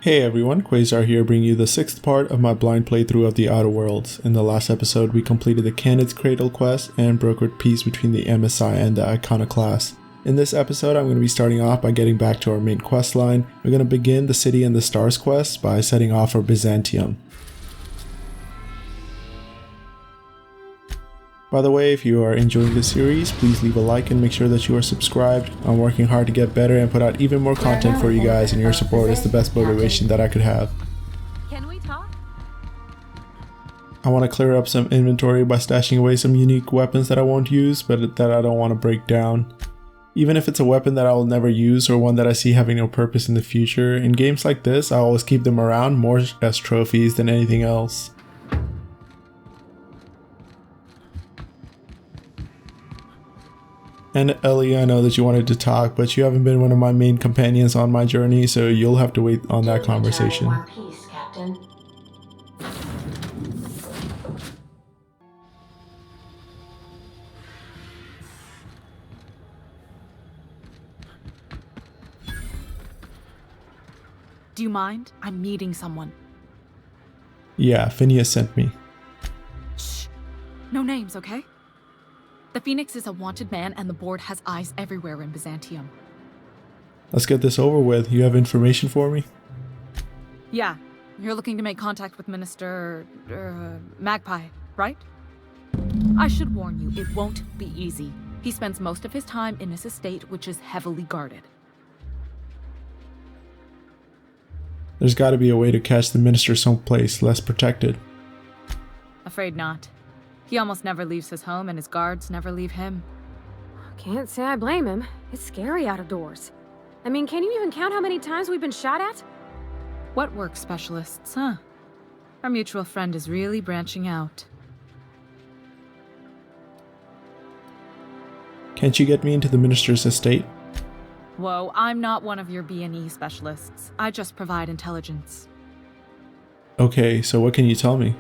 Hey everyone, QuasaRR here bringing you the 6th part of my blind playthrough of the Outer Worlds. In the last episode we completed the Canid's Cradle quest and brokered peace between the MSI and the Iconoclasts. In this episode I'm going to be starting off by getting back to our main quest line. We're going to begin the City and the Stars quest by setting off for Byzantium. By the way, if you are enjoying this series, please leave a like and make sure that you are subscribed. I'm working hard to get better and put out even more content for you guys, and your support is the best motivation that I could have. Can we talk? I want to clear up some inventory by stashing away some unique weapons that I won't use, but that I don't want to break down. Even if it's a weapon that I will never use or one that I see having no purpose in the future, in games like this I always keep them around more as trophies than anything else. And Ellie, I know that you wanted to talk, but you haven't been one of my main companions on my journey, so you'll have to wait on that conversation. One piece, Captain. Do you mind? I'm meeting someone. Yeah, Phineas sent me. Shh. No names, okay? The Phoenix is a wanted man and the board has eyes everywhere in Byzantium. Let's get this over with. You have information for me? Yeah, you're looking to make contact with Minister... Magpie, right? I should warn you, it won't be easy. He spends most of his time in his estate, which is heavily guarded. There's gotta be a way to catch the minister someplace less protected. Afraid not. He almost never leaves his home and his guards never leave him. Can't say I blame him. It's scary out of doors. I mean, can you even count how many times we've been shot at? What work specialists, huh? Our mutual friend is really branching out. Can't you get me into the minister's estate? Whoa, I'm not one of your B&E specialists. I just provide intelligence. Okay, so what can you tell me?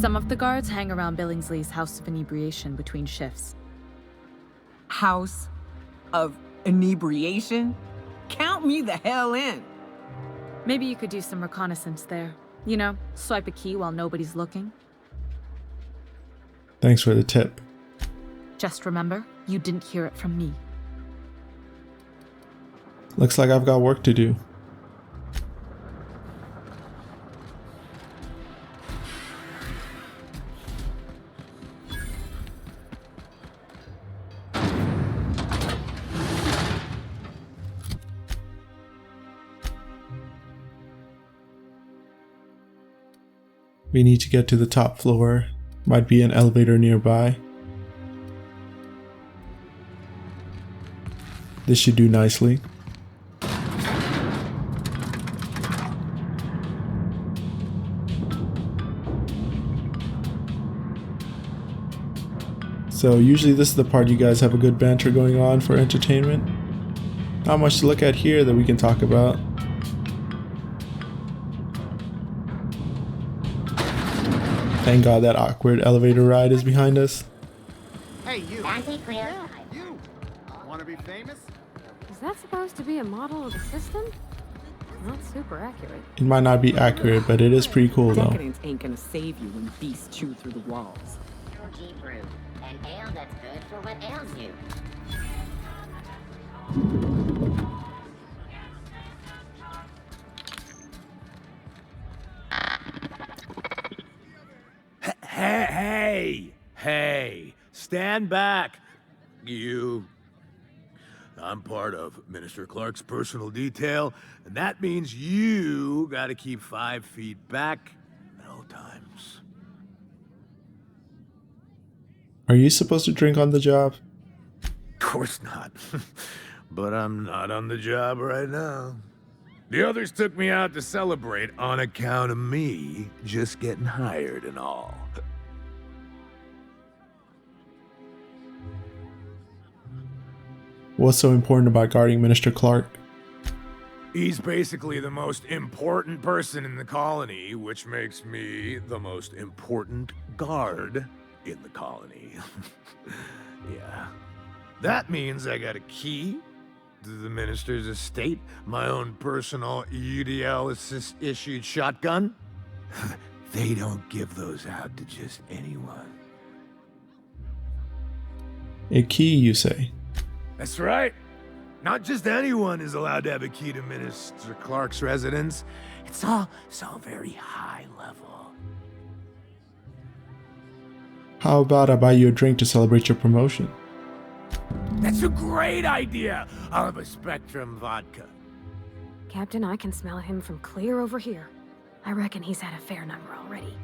Some of the guards hang around Billingsley's House of Inebriation between shifts. House of Inebriation? Count me the hell in! Maybe you could do some reconnaissance there. You know, swipe a key while nobody's looking. Thanks for the tip. Just remember, you didn't hear it from me. Looks like I've got work to do. We need to get to the top floor. Might be an elevator nearby. This should do nicely. So usually this is the part you guys have a good banter going on for entertainment. Not much to look at here that we can talk about. Thank God that awkward elevator ride is behind us. Hey, you! Anti-clear. You! Wanna be famous? Is that supposed to be a model of the system? Not super accurate. It might not be accurate, but it is pretty cool though. Decadence ain't gonna save you when beasts chew through the walls. Deep brew. An ale that's good for what ails you. Hey, stand back, you. I'm part of Minister Clark's personal detail, and that means you gotta keep 5 feet back at all times. Are you supposed to drink on the job? Of course not. But I'm not on the job right now. The others took me out to celebrate on account of me just getting hired and all. What's so important about guarding Minister Clark? He's basically the most important person in the colony, which makes me the most important guard in the colony. Yeah. That means I got a key, the minister's estate, my own personal UDL-issued shotgun. They don't give those out to just anyone. A key, you say? That's right. Not just anyone is allowed to have a key to Minister Clark's residence. It's all very high level. How about I buy you a drink to celebrate your promotion? That's a great idea. I'll have a Spectrum vodka. Captain, I can smell him from clear over here. I reckon he's had a fair number already.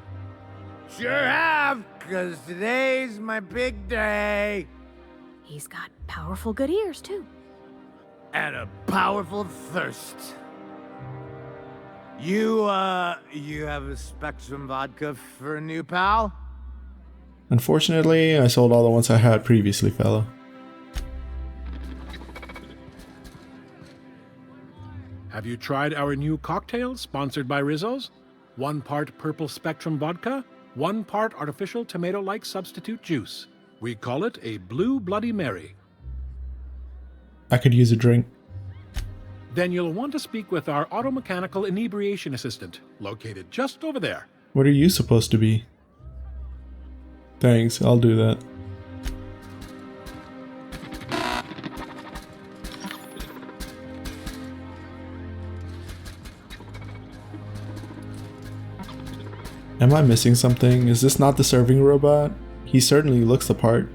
Sure have, 'cause today's my big day. He's got powerful good ears, too. And a powerful thirst. You have a Spectrum vodka for a new pal? Unfortunately, I sold all the ones I had previously, fellow. Have you tried our new cocktail sponsored by Rizzo's? 1 part purple Spectrum vodka, 1 part artificial tomato-like substitute juice. We call it a Blue Bloody Mary. I could use a drink. Then you'll want to speak with our automechanical inebriation assistant, located just over there. What are you supposed to be? Thanks, I'll do that. Am I missing something? Is this not the serving robot? He certainly looks the part.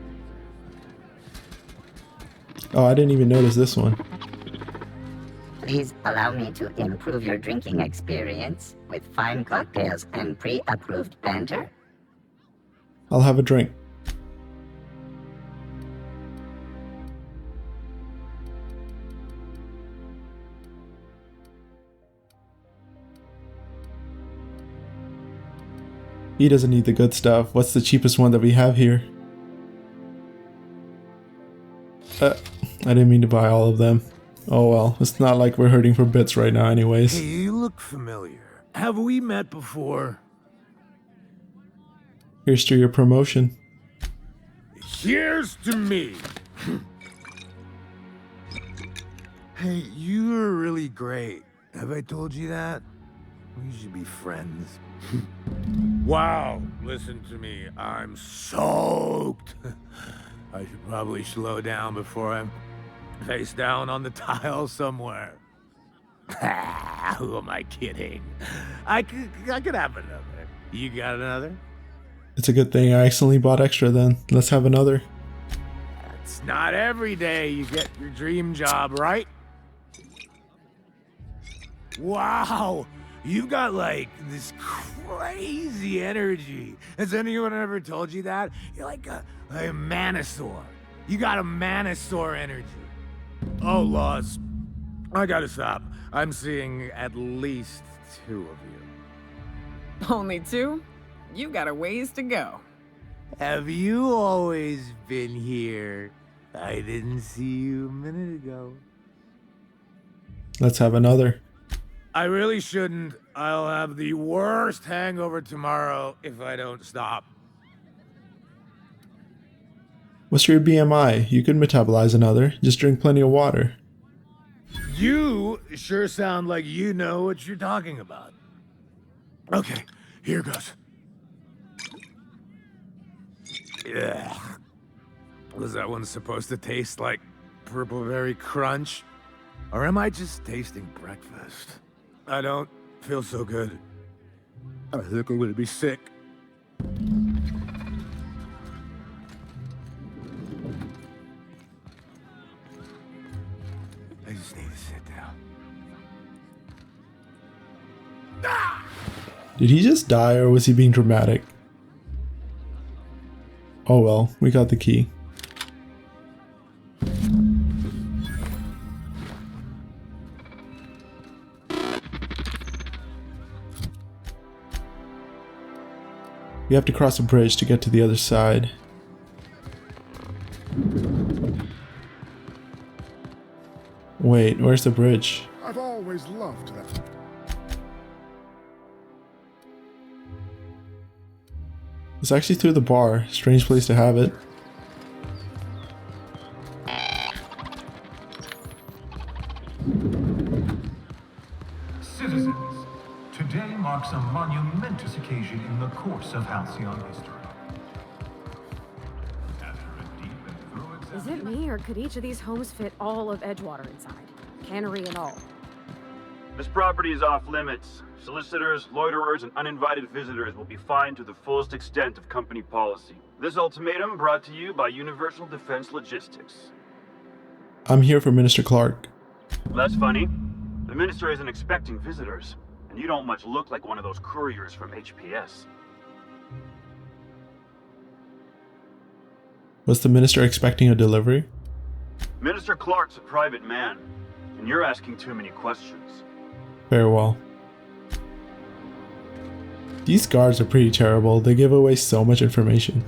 Oh, I didn't even notice this one. Please allow me to improve your drinking experience with fine cocktails and pre-approved banter. I'll have a drink. He doesn't need the good stuff. What's the cheapest one that we have here? I didn't mean to buy all of them. Oh well, it's not like we're hurting for bits right now anyways. Hey, you look familiar. Have we met before? Here's to your promotion. Here's to me. Hey, you're really great. Have I told you that? We should be friends. Wow, listen to me. I'm soaked. I should probably slow down before I'm face down on the tile somewhere. Who am I kidding? I could have another. You got another? It's a good thing I accidentally bought extra then. Let's have another. It's not every day you get your dream job, right? Wow, you've got like this crazy energy. Has anyone ever told you that? You're like a manosaur. You got a manosaur energy. Oh, Laws, I gotta stop. I'm seeing at least 2 of you. Only 2? You got a ways to go. Have you always been here? I didn't see you a minute ago. Let's have another. I really shouldn't. I'll have the worst hangover tomorrow if I don't stop. What's your BMI? You could metabolize another. Just drink plenty of water. You sure sound like you know what you're talking about. Okay, here goes. Yeah. Was that one supposed to taste like purple berry crunch? Or am I just tasting breakfast? I don't feel so good. I think I'm gonna be sick. I just need to sit down. Did he just die or was he being dramatic? Oh well, we got the key. We have to cross a bridge to get to the other side. Wait, where's the bridge? I've always loved that. It's actually through the bar. Strange place to have it. students. Today marks a monumentous occasion in the course of Halcyon history. After a deep and thorough Is it me, or could each of these homes fit all of Edgewater inside? Cannery and all. This property is off limits. Solicitors, loiterers, and uninvited visitors will be fined to the fullest extent of company policy. This ultimatum brought to you by Universal Defense Logistics. I'm here for Minister Clark. That's funny. The minister isn't expecting visitors, and you don't much look like one of those couriers from HPS. Was the minister expecting a delivery? Minister Clark's a private man, and you're asking too many questions. Very well. These guards are pretty terrible. They give away so much information.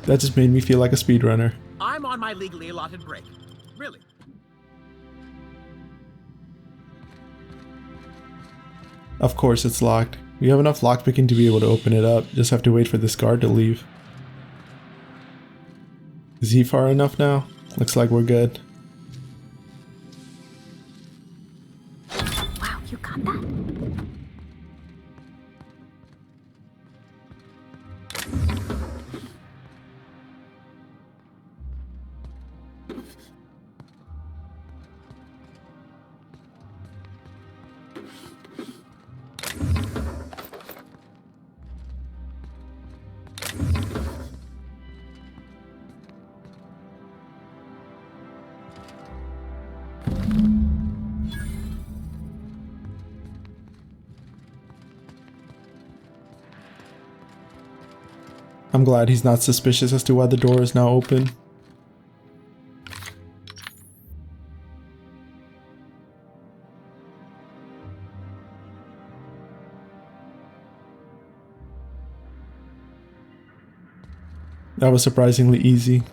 That just made me feel like a speedrunner. I'm on my legally allotted break. Really. Of course it's locked. We have enough lockpicking to be able to open it up. Just have to wait for this guard to leave. Is he far enough now? Looks like we're good. Wow, you got that? I'm glad he's not suspicious as to why the door is now open. That was surprisingly easy.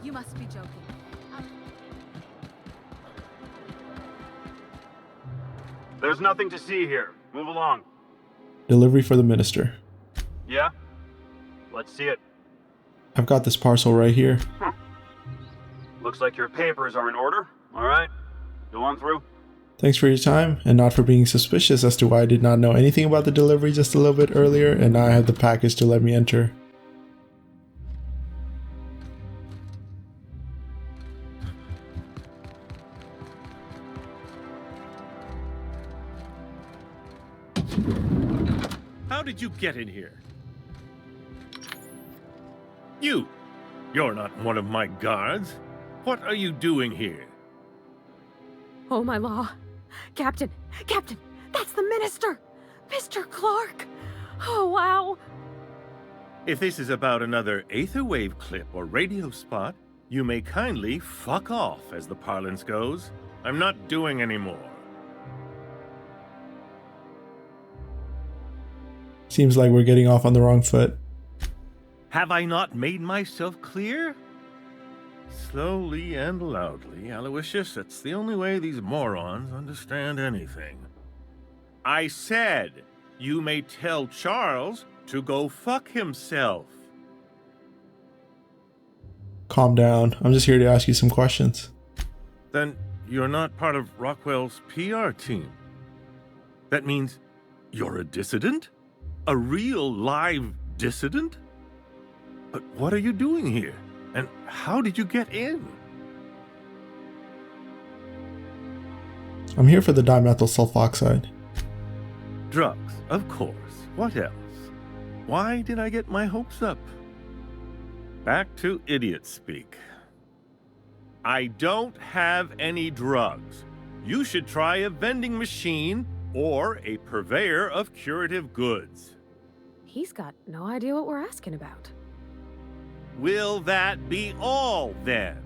You must be joking. There's nothing to see here. Move along. Delivery for the minister. Yeah? Let's see it. I've got this parcel right here. Looks like your papers are in order. Alright. Go on through. Thanks for your time, and not for being suspicious as to why I did not know anything about the delivery just a little bit earlier, and now I have the package to let me enter. How did you get in here? You're not one of my guards. What are you doing here? Oh my law. Captain, that's the minister! Mr. Clark! Oh wow! If this is about another Aetherwave clip or radio spot, you may kindly fuck off, as the parlance goes. I'm not doing any more. Seems like we're getting off on the wrong foot. Have I not made myself clear? Slowly and loudly, Aloysius, that's the only way these morons understand anything. I said, you may tell Charles to go fuck himself. Calm down. I'm just here to ask you some questions. Then you're not part of Rockwell's PR team. That means you're a dissident? A real live dissident? But what are you doing here? And how did you get in? I'm here for the dimethyl sulfoxide. Drugs, of course. What else? Why did I get my hopes up? Back to idiot speak. I don't have any drugs. You should try a vending machine or a purveyor of curative goods. He's got no idea what we're asking about. Will that be all, then?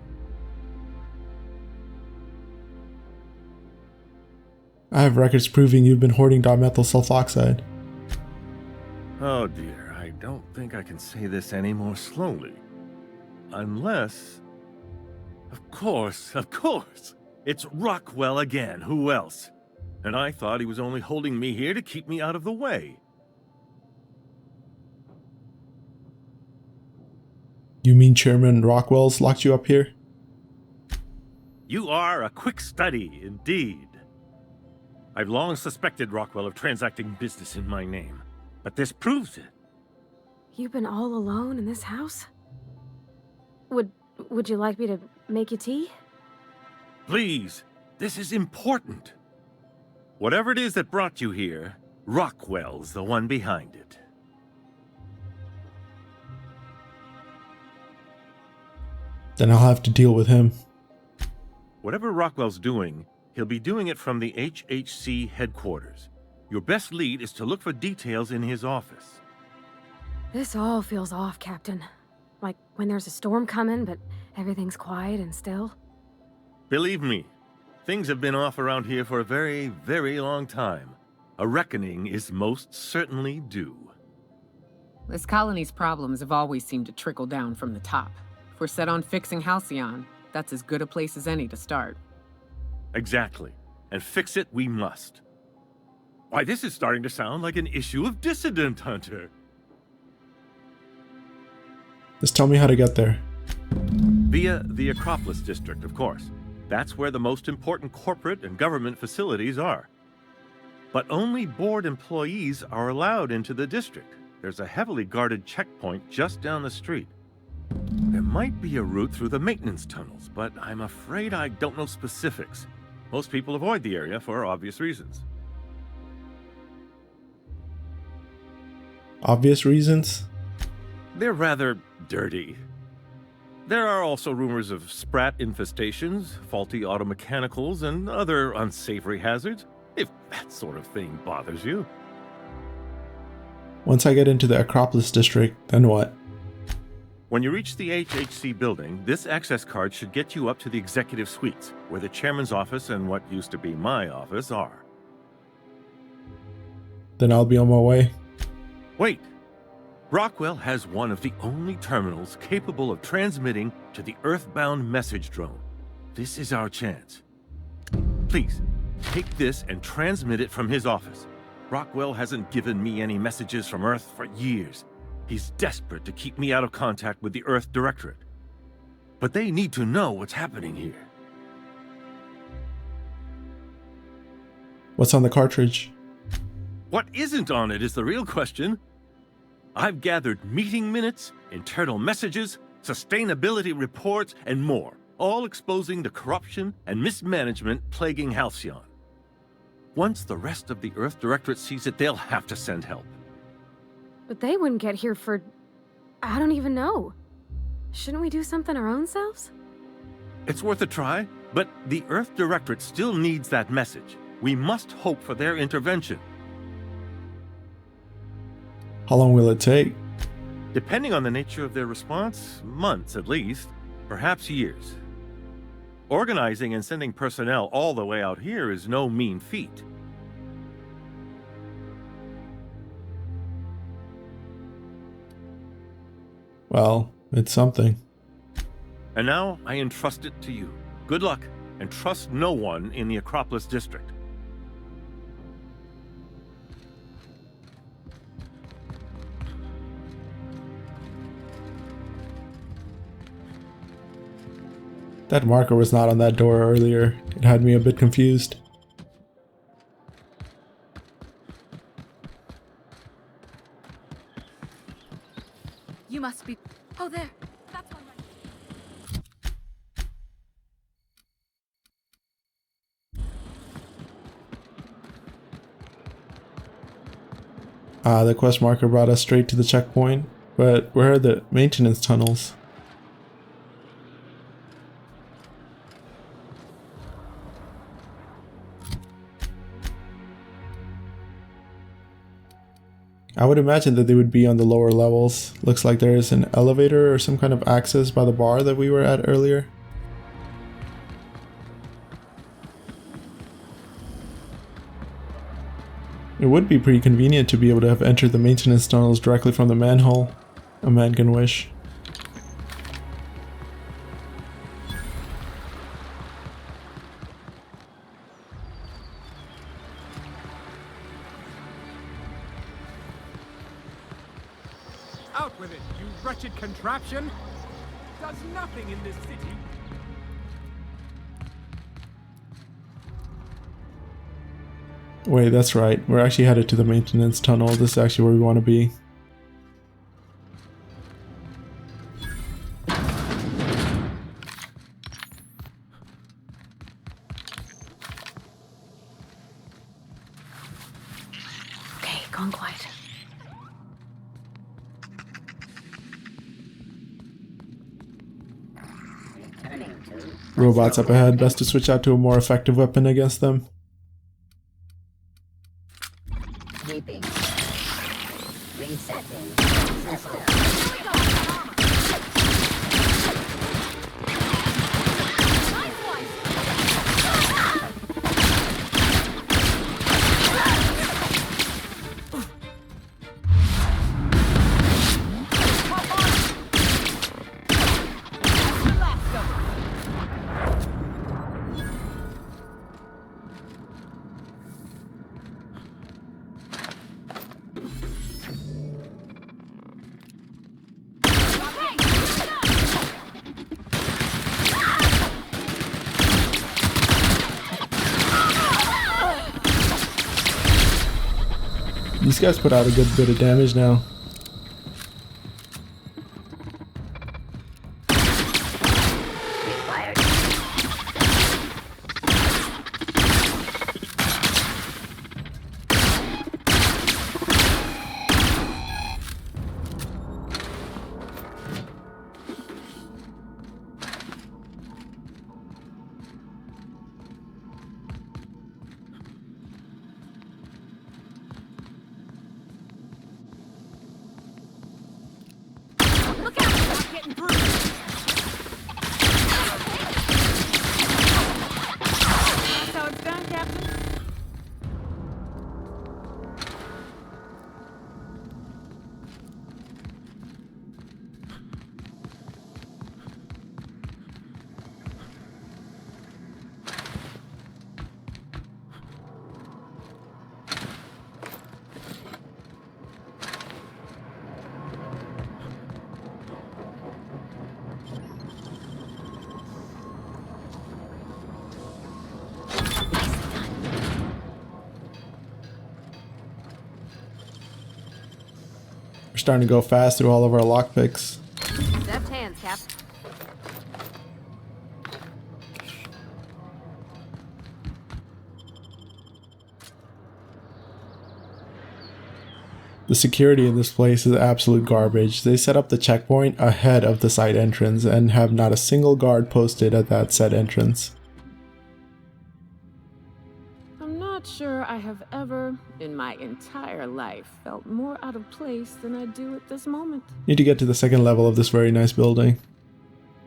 I have records proving you've been hoarding dimethyl sulfoxide. Oh dear, I don't think I can say this any more slowly. Unless... Of course. It's Rockwell again, who else? And I thought he was only holding me here to keep me out of the way. You mean Chairman Rockwell's locked you up here? You are a quick study, indeed. I've long suspected Rockwell of transacting business in my name, but this proves it. You've been all alone in this house? Would you like me to make you tea? Please, this is important. Whatever it is that brought you here, Rockwell's the one behind it. Then I'll have to deal with him. Whatever Rockwell's doing, he'll be doing it from the HHC headquarters. Your best lead is to look for details in his office. This all feels off, Captain. Like when there's a storm coming, but everything's quiet and still. Believe me, things have been off around here for a very, very long time. A reckoning is most certainly due. This colony's problems have always seemed to trickle down from the top. If we're set on fixing Halcyon, that's as good a place as any to start. Exactly. And fix it we must. Why, this is starting to sound like an issue of Dissident Hunter. Just tell me how to get there. Via the Acropolis district, of course. That's where the most important corporate and government facilities are. But only board employees are allowed into the district. There's a heavily guarded checkpoint just down the street. There might be a route through the maintenance tunnels, but I'm afraid I don't know specifics. Most people avoid the area for obvious reasons. Obvious reasons? They're rather dirty. There are also rumors of sprat infestations, faulty automechanicals, and other unsavory hazards, if that sort of thing bothers you. Once I get into the Acropolis district, then what? When you reach the HHC building, this access card should get you up to the executive suites, where the chairman's office and what used to be my office are. Then I'll be on my way. Wait! Rockwell has one of the only terminals capable of transmitting to the Earthbound message drone. This is our chance. Please, take this and transmit it from his office. Rockwell hasn't given me any messages from Earth for years. He's desperate to keep me out of contact with the Earth Directorate. But they need to know what's happening here. What's on the cartridge? What isn't on it is the real question. I've gathered meeting minutes, internal messages, sustainability reports, and more, all exposing the corruption and mismanagement plaguing Halcyon. Once the rest of the Earth Directorate sees it, they'll have to send help. But they wouldn't get here for... I don't even know. Shouldn't we do something our own selves? It's worth a try, but the Earth Directorate still needs that message. We must hope for their intervention. How long will it take? Depending on the nature of their response, months at least, perhaps years. Organizing and sending personnel all the way out here is no mean feat. Well, it's something. And now I entrust it to you. Good luck, and trust no one in the Acropolis district. That marker was not on that door earlier. It had me a bit confused. You must be... Oh, there. That's one right. The quest marker brought us straight to the checkpoint, but where are the maintenance tunnels? I would imagine that they would be on the lower levels. Looks like there is an elevator or some kind of access by the bar that we were at earlier. It would be pretty convenient to be able to have entered the maintenance tunnels directly from the manhole. A man can wish. Out with it, you wretched contraption! Does nothing in this city. Wait, that's right. We're actually headed to the maintenance tunnel. This is actually where we want to be. Okay, gone quiet. Robots up ahead. Best to switch out to a more effective weapon against them. Sleeping. Resetting. System. These guys put out a good bit of damage now. We're starting to go fast through all of our lockpicks. Deft hands, Cap. The security in this place is absolute garbage. They set up the checkpoint ahead of the side entrance and have not a single guard posted at that said entrance. I'm not sure I have ever, in my entire life, felt more out of place than I do at this moment. Need to get to the second level of this very nice building.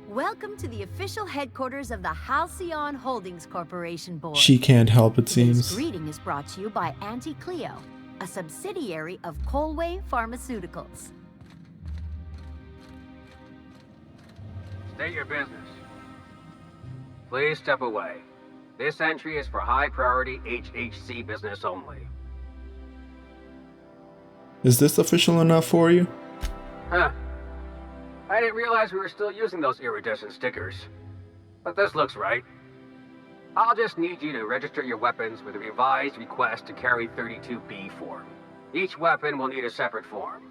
Welcome to the official headquarters of the Halcyon Holdings Corporation Board. She can't help, it This seems. greeting is brought to you by Auntie Cleo, a subsidiary of Colway Pharmaceuticals. State your business. Please step away. This entry is for high-priority HHC business only. Is this official enough for you? Huh. I didn't realize we were still using those iridescent stickers. But this looks right. I'll just need you to register your weapons with a revised request to carry 32B form. Each weapon will need a separate form.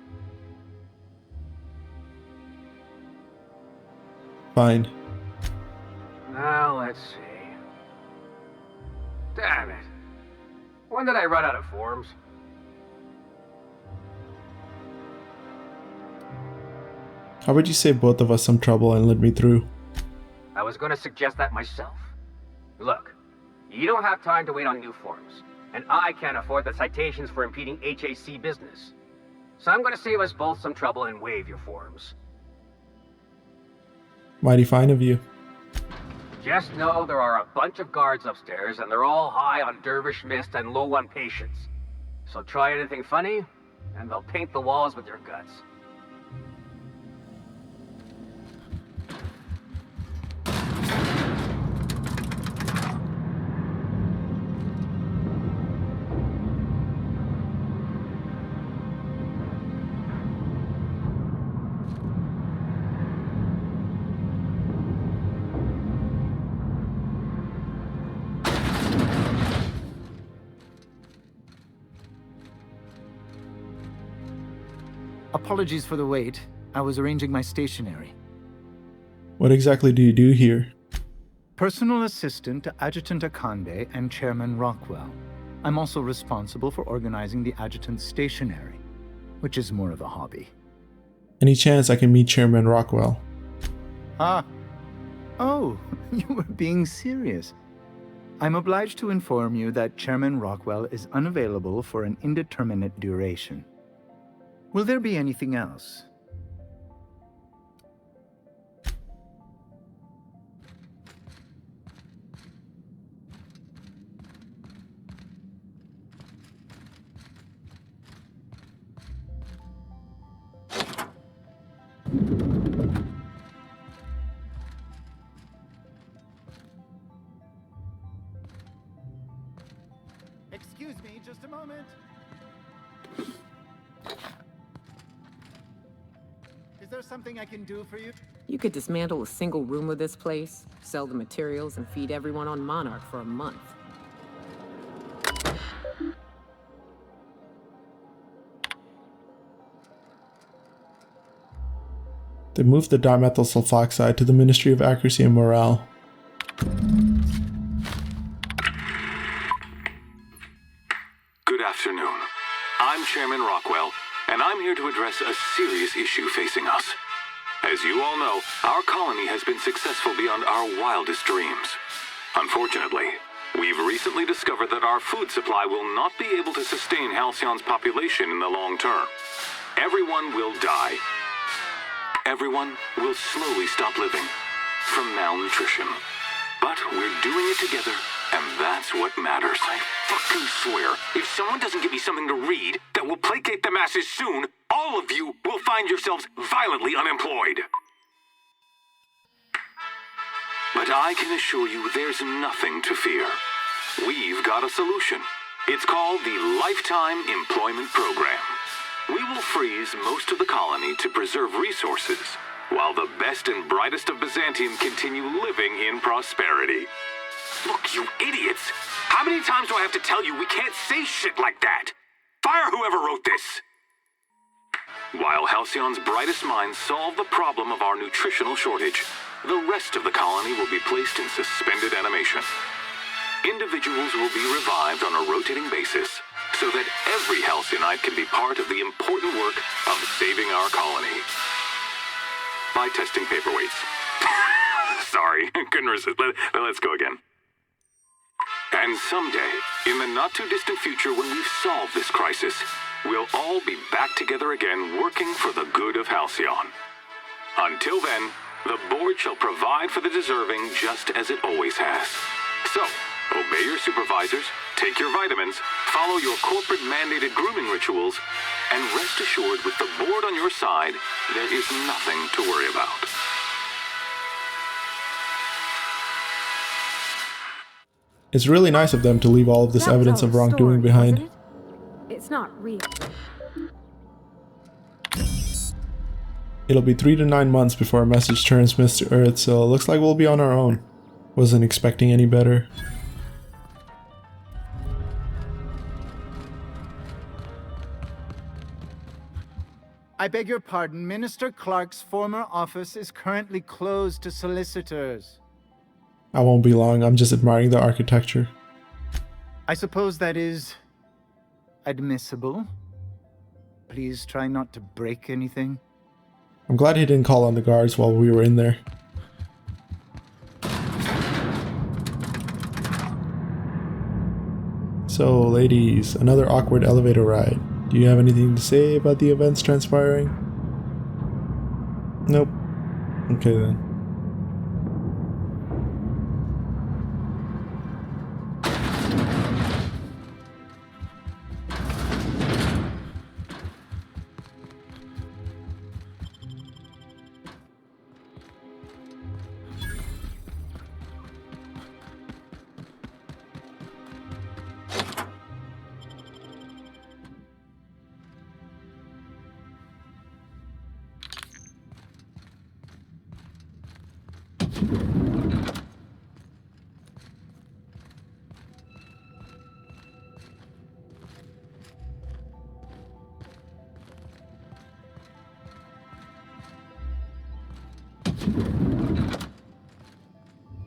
Fine. Now let's see. Damn it. When did I run out of forms? How about you save both of us some trouble and let me through? I was going to suggest that myself. Look, you don't have time to wait on new forms, and I can't afford the citations for impeding HAC business. So I'm gonna save us both some trouble and waive your forms. Mighty fine of you. Just know there are a bunch of guards upstairs, and they're all high on dervish mist and low on patience. So try anything funny, and they'll paint the walls with your guts. Apologies for the wait. I was arranging my stationery. What exactly do you do here? Personal assistant to Adjutant Akande and Chairman Rockwell. I'm also responsible for organizing the adjutant's stationery, which is more of a hobby. Any chance I can meet Chairman Rockwell? Ah. Oh, you were being serious. I'm obliged to inform you that Chairman Rockwell is unavailable for an indeterminate duration. Will there be anything else? Excuse me, just a moment. Is there something I can do for you? You could dismantle a single room of this place, sell the materials, and feed everyone on Monarch for a month. They moved the dimethyl sulfoxide to the Ministry of Accuracy and Morale. Good afternoon. I'm Chairman Rockwell, and I'm here to address a serious issue facing us. As you all know, our colony has been successful beyond our wildest dreams. Unfortunately, we've recently discovered that our food supply will not be able to sustain Halcyon's population in the long term. Everyone will die. Everyone will slowly stop living from malnutrition. But we're doing it together, and that's what matters. I fucking swear, if someone doesn't give me something to read that will placate the masses soon, all of you will find yourselves violently unemployed. But I can assure you there's nothing to fear. We've got a solution. It's called the Lifetime Employment Program. We will freeze most of the colony to preserve resources, while the best and brightest of Byzantium continue living in prosperity. Look, you idiots! How many times do I have to tell you we can't say shit like that? Fire whoever wrote this! While Halcyon's brightest minds solve the problem of our nutritional shortage, the rest of the colony will be placed in suspended animation. Individuals will be revived on a rotating basis, so that every Halcyonite can be part of the important work of saving our colony. By testing paperweights. Sorry, couldn't resist. Let's go again. And someday, in the not-too-distant future when we've solved this crisis, we'll all be back together again working for the good of Halcyon. Until then, the board shall provide for the deserving just as it always has. So, obey your supervisors, take your vitamins, follow your corporate-mandated grooming rituals, and rest assured with the board on your side, there is nothing to worry about. It's really nice of them to leave all of this evidence of wrongdoing behind. It's not real. It'll be 3 to 9 months before a message transmits to Earth, so it looks like we'll be on our own. Wasn't expecting any better. I beg your pardon, Minister Clark's former office is currently closed to solicitors. I won't be long, I'm just admiring the architecture. I suppose that is admissible. Please try not to break anything. I'm glad he didn't call on the guards while we were in there. So, ladies, another awkward elevator ride. Do Do you have anything to say about the events transpiring? Nope. Okay then.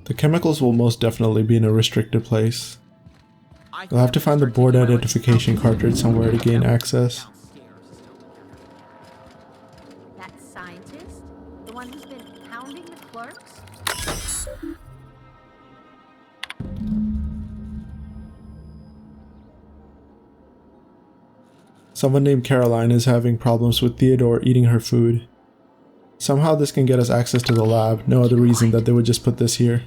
The chemicals will most definitely be in a restricted place. You'll have to find the board identification cartridge somewhere to gain access. That scientist? The one who's been hounding the clerks? Someone named Caroline is having problems with Theodore eating her food. Somehow this can get us access to the lab, no other reason that they would just put this here.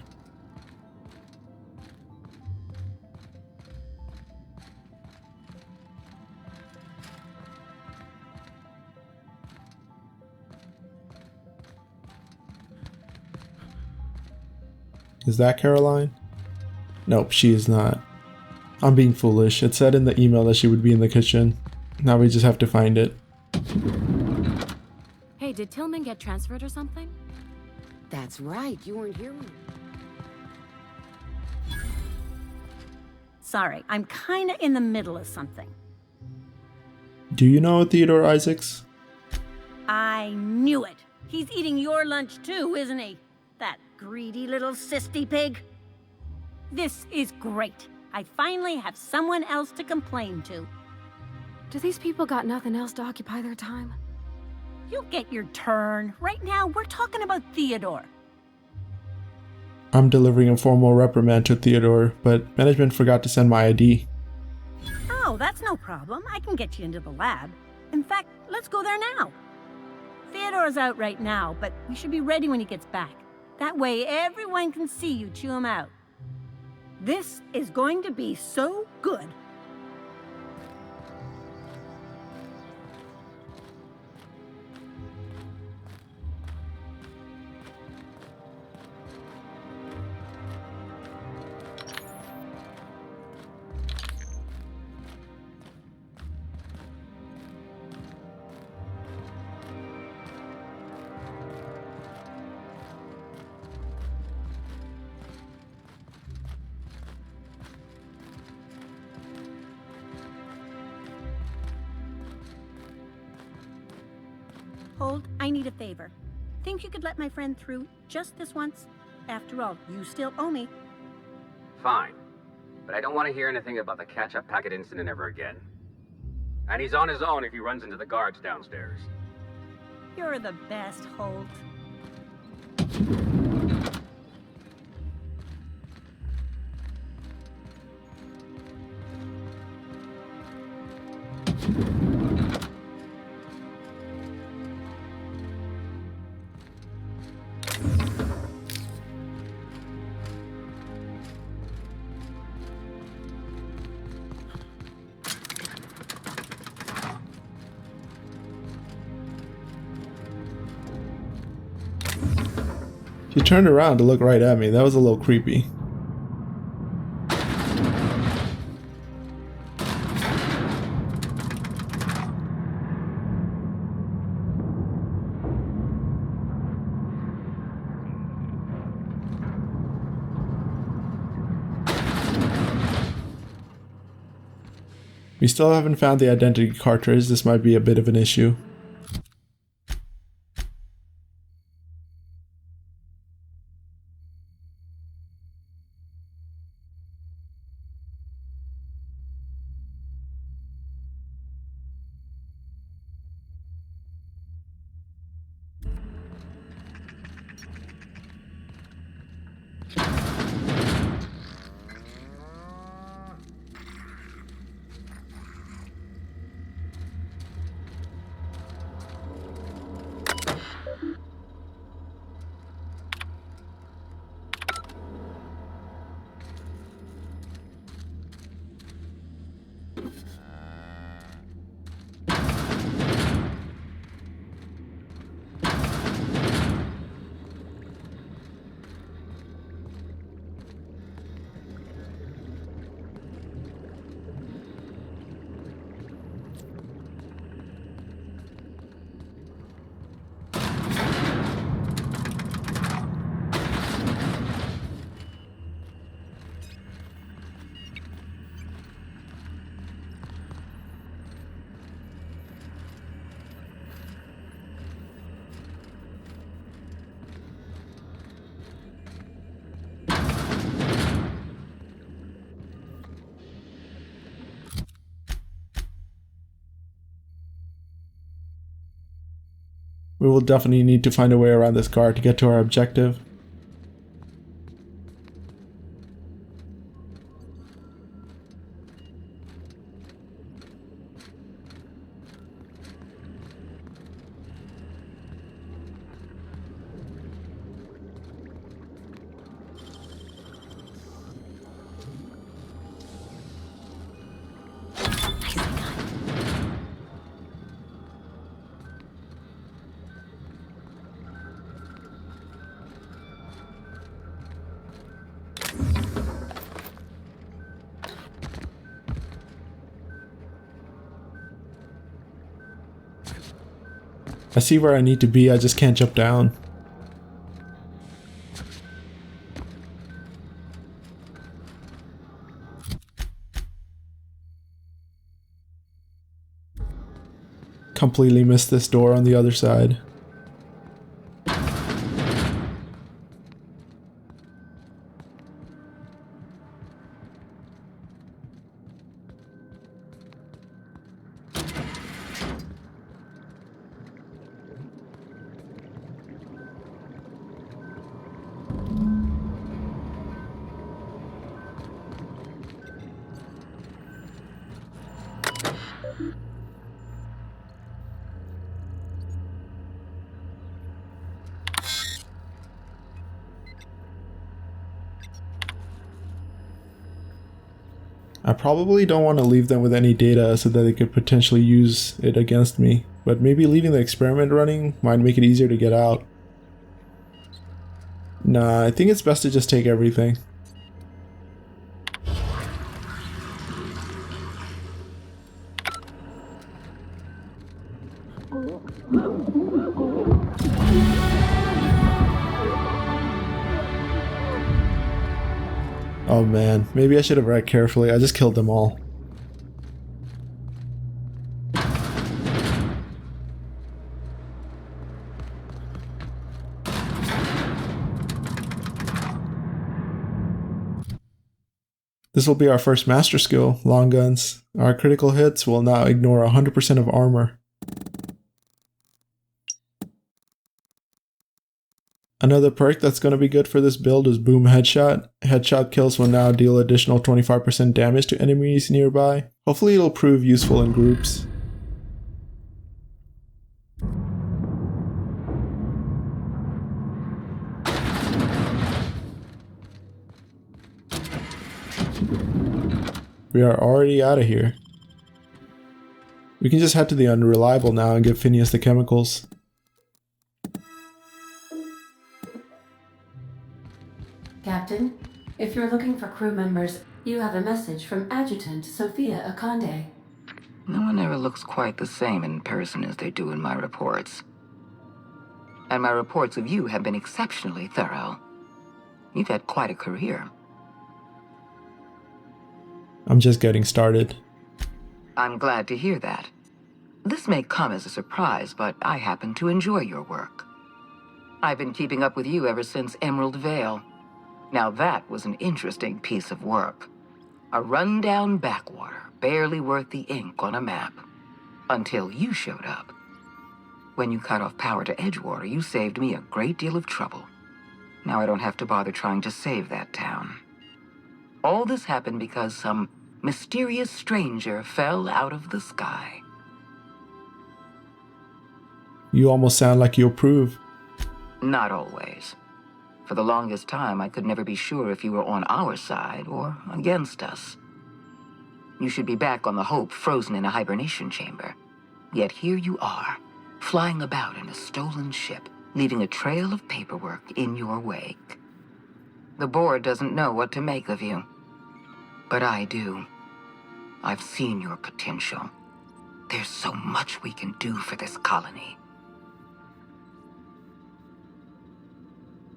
Is that Caroline? Nope, she is not. I'm being foolish. It said in the email that she would be in the kitchen. Now we just have to find it. Hey, did Tillman get transferred or something? That's right, you weren't here when... Sorry, I'm kinda in the middle of something. Do you know Theodore Isaacs? I knew it. He's eating your lunch too, isn't he? That greedy little cysty pig. This is great. I finally have someone else to complain to. Do these people got nothing else to occupy their time? You'll get your turn. Right now, we're talking about Theodore. I'm delivering a formal reprimand to Theodore, but management forgot to send my ID. Oh, that's no problem. I can get you into the lab. In fact, let's go there now. Theodore's out right now, but we should be ready when he gets back. That way, everyone can see you chew him out. This is going to be so good. Hold, I need a favor. Think you could let my friend through just this once? After all, you still owe me. Fine. But I don't want to hear anything about the catch-up packet incident ever again. And he's on his own if he runs into the guards downstairs. You're the best, Holt. She turned around to look right at me. That was a little creepy. We still haven't found the identity cartridge. This might be a bit of an issue. We will definitely need to find a way around this guard to get to our objective. I see where I need to be, I just can't jump down. Completely missed this door on the other side. I probably don't want to leave them with any data so that they could potentially use it against me, but maybe leaving the experiment running might make it easier to get out. Nah, I think it's best to just take everything. Oh man, maybe I should have read carefully. I just killed them all. This will be our first master skill, long guns. Our critical hits will now ignore 100% of armor. Another perk that's going to be good for this build is Boom Headshot. Headshot kills will now deal additional 25% damage to enemies nearby. Hopefully it'll prove useful in groups. We are already out of here. We can just head to the Unreliable now and give Phineas the chemicals. Captain, if you're looking for crew members, you have a message from Adjutant Sophia Akande. No one ever looks quite the same in person as they do in my reports. And my reports of you have been exceptionally thorough. You've had quite a career. I'm just getting started. I'm glad to hear that. This may come as a surprise, but I happen to enjoy your work. I've been keeping up with you ever since Emerald Vale. Now that was an interesting piece of work. A rundown backwater, barely worth the ink on a map. Until you showed up. When you cut off power to Edgewater, you saved me a great deal of trouble. Now I don't have to bother trying to save that town. All this happened because some mysterious stranger fell out of the sky. You almost sound like you approve. Not always. For the longest time, I could never be sure if you were on our side or against us. You should be back on the Hope, frozen in a hibernation chamber. Yet here you are, flying about in a stolen ship, leaving a trail of paperwork in your wake. The board doesn't know what to make of you. But I do. I've seen your potential. There's so much we can do for this colony.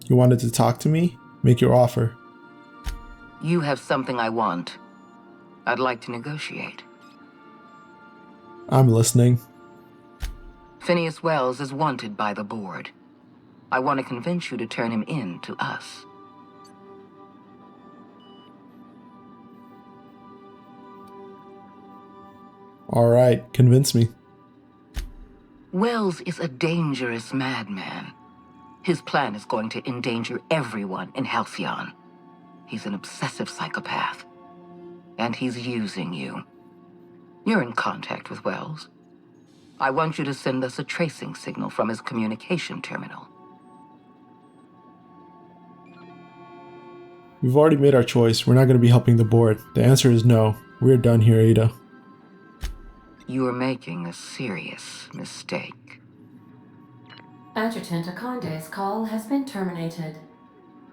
You wanted to talk to me? Make your offer. You have something I want. I'd like to negotiate. I'm listening. Phineas Wells is wanted by the board. I want to convince you to turn him in to us. Alright, convince me. Wells is a dangerous madman. His plan is going to endanger everyone in Halcyon. He's an obsessive psychopath. And he's using you. You're in contact with Wells. I want you to send us a tracing signal from his communication terminal. We've already made our choice. We're not going to be helping the board. The answer is no. We're done here, Ada. You are making a serious mistake. Adjutant Akonde's call has been terminated.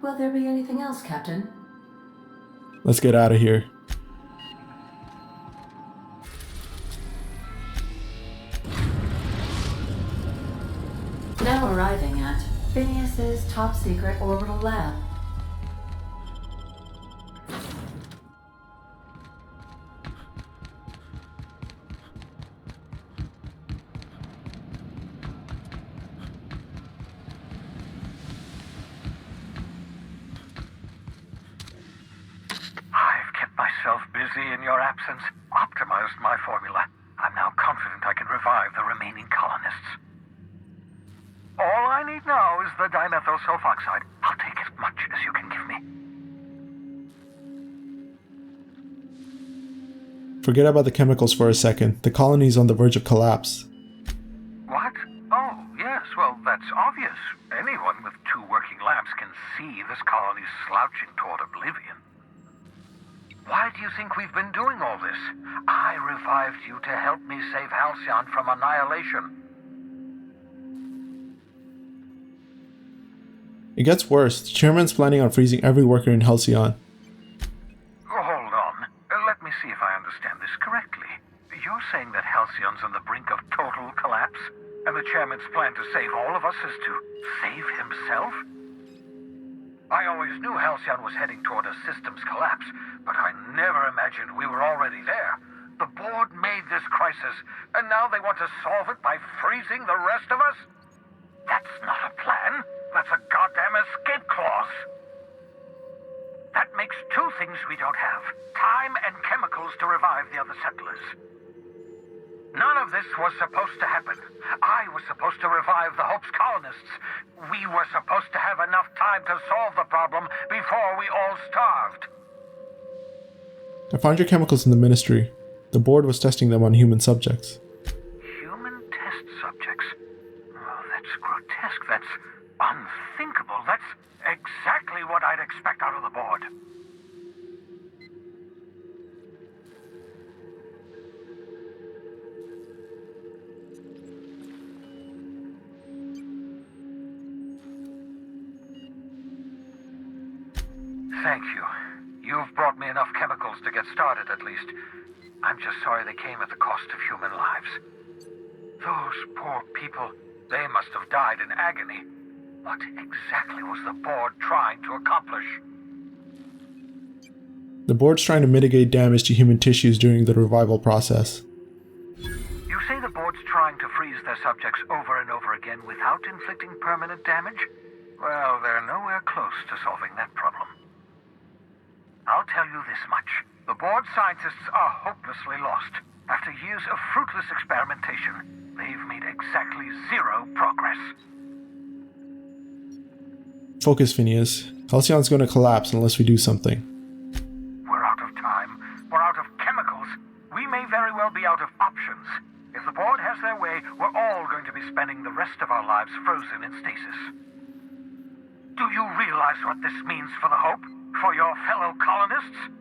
Will there be anything else, Captain? Let's get out of here. Now arriving at Phineas's top-secret orbital lab. I've kept myself busy in your absence, optimized my formula. I'm now confident I can revive the remaining colonists. All I need now is the dimethyl sulfoxide. I'll take as much as you can give me. Forget about the chemicals for a second. The colony's on the verge of collapse. What? Oh, yes, well, that's obvious. Anyone with 2 working labs can see this colony's slouching toward oblivion. Why do you think we've been doing all this? I revived you to help me save Halcyon from annihilation. It gets worse. The chairman's planning on freezing every worker in Halcyon. Hold on. Let me see if I understand this correctly. You're saying that Halcyon's on the brink of total collapse? And the chairman's plan to save all of us is to save himself? I always knew Halcyon was heading toward a systems collapse, but I never imagined we were already there. The board made this crisis, and now they want to solve it by freezing the rest of us? That's not a plan. That's a goddamn escape clause. That makes 2 things we don't have. Time and chemicals to revive the other settlers. None of this was supposed to happen. I was supposed to revive the Hope's colonists. We were supposed to have enough time to solve the problem before we all starved. I found your chemicals in the ministry. The board was testing them on human subjects. Human test subjects? Oh, that's grotesque. That's unthinkable. That's exactly what I'd expect out of the board. Thank you. You've brought me enough chemicals to get started, at least. I'm just sorry they came at the cost of human lives. Those poor people, they must have died in agony. What exactly was the board trying to accomplish? The board's trying to mitigate damage to human tissues during the revival process. You say the board's trying to freeze their subjects over and over again without inflicting permanent damage? Well, they're nowhere close to solving that problem. I'll tell you this much. The board scientists are hopelessly lost. After years of fruitless experimentation, they've made exactly 0 progress. Focus, Phineas. Halcyon's going to collapse unless we do something. We're out of time. We're out of chemicals. We may very well be out of options. If the board has their way, we're all going to be spending the rest of our lives frozen in stasis. Do you realize what this means for the Hope? For your fellow colonists?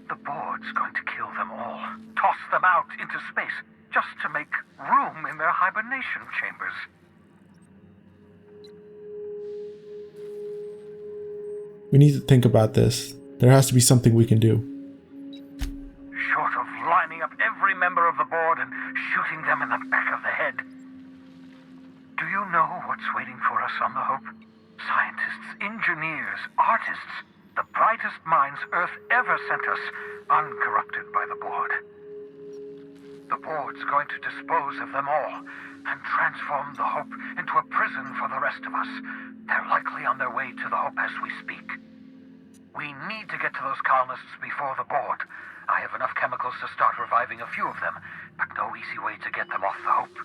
The board's going to kill them all. Toss them out into space, just to make room in their hibernation chambers. We need to think about this. There has to be something we can do. Short of lining up every member of the board and shooting them in the back of the head. Do you know what's waiting for us on the Hope? Scientists, engineers, artists, the brightest minds Earth ever sent us, uncorrupted by the board. The board's going to dispose of them all and transform the Hope into a prison for the rest of us. They're likely on their way to the Hope as we speak. We need to get to those colonists before the board. I have enough chemicals to start reviving a few of them, but no easy way to get them off the Hope.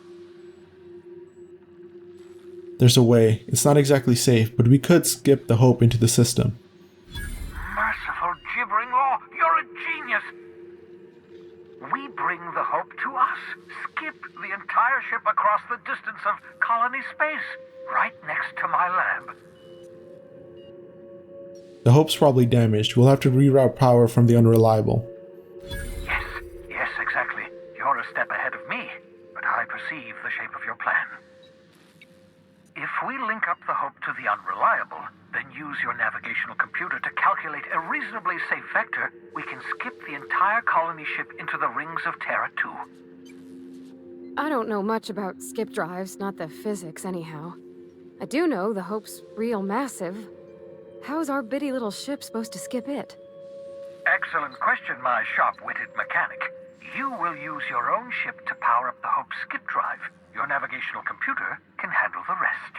There's a way. It's not exactly safe, but we could skip the Hope into the system. Merciful gibbering law, you're a genius! We bring the Hope to us. Skip the entire ship across the distance of colony space, right next to my lab. The Hope's probably damaged. We'll have to reroute power from the Unreliable. Yes, exactly. You're a step ahead of me, but I perceive the shape of your plan. If we link up the Hope to the Unreliable, then use your navigational computer to calculate a reasonably safe vector, we can skip the entire colony ship into the rings of Terra 2. I don't know much about skip drives, not the physics anyhow. I do know the Hope's real massive. How's our bitty little ship supposed to skip it? Excellent question, my sharp-witted mechanic. You will use your own ship to power up the Hope's skip drive. Your navigational computer can handle the rest.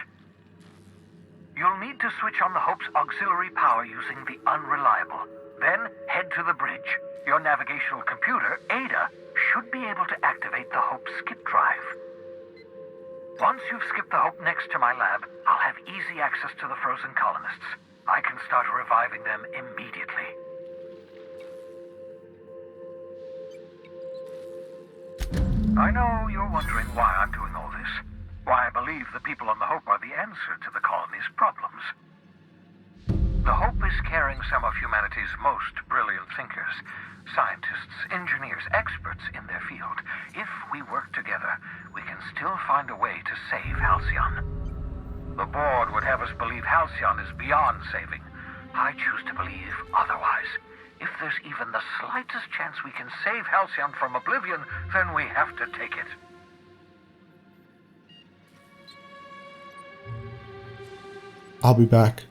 You'll need to switch on the Hope's auxiliary power using the Unreliable. Then head to the bridge. Your navigational computer, Ada, should be able to activate the Hope's skip drive. Once you've skipped the Hope next to my lab, I'll have easy access to the frozen colonists. I can start reviving them immediately. I know you're wondering why I'm doing all this. Why I believe the people on the Hope are the answer to the colony's problems. The Hope is carrying some of humanity's most brilliant thinkers, scientists, engineers, experts in their field. If we work together, we can still find a way to save Halcyon. The board would have us believe Halcyon is beyond saving. I choose to believe otherwise. If there's even the slightest chance we can save Halcyon from oblivion, then we have to take it. I'll be back.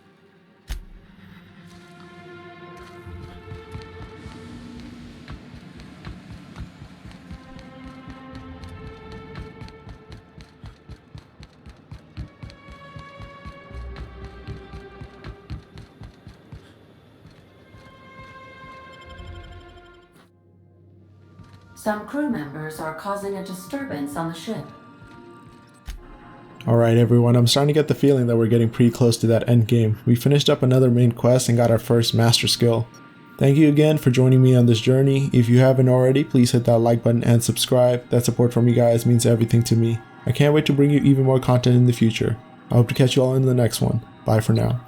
Some crew members are causing a disturbance on the ship. Alright everyone, I'm starting to get the feeling that we're getting pretty close to that end game. We finished up another main quest and got our first master skill. Thank you again for joining me on this journey. If you haven't already, please hit that like button and subscribe. That support from you guys means everything to me. I can't wait to bring you even more content in the future. I hope to catch you all in the next one. Bye for now.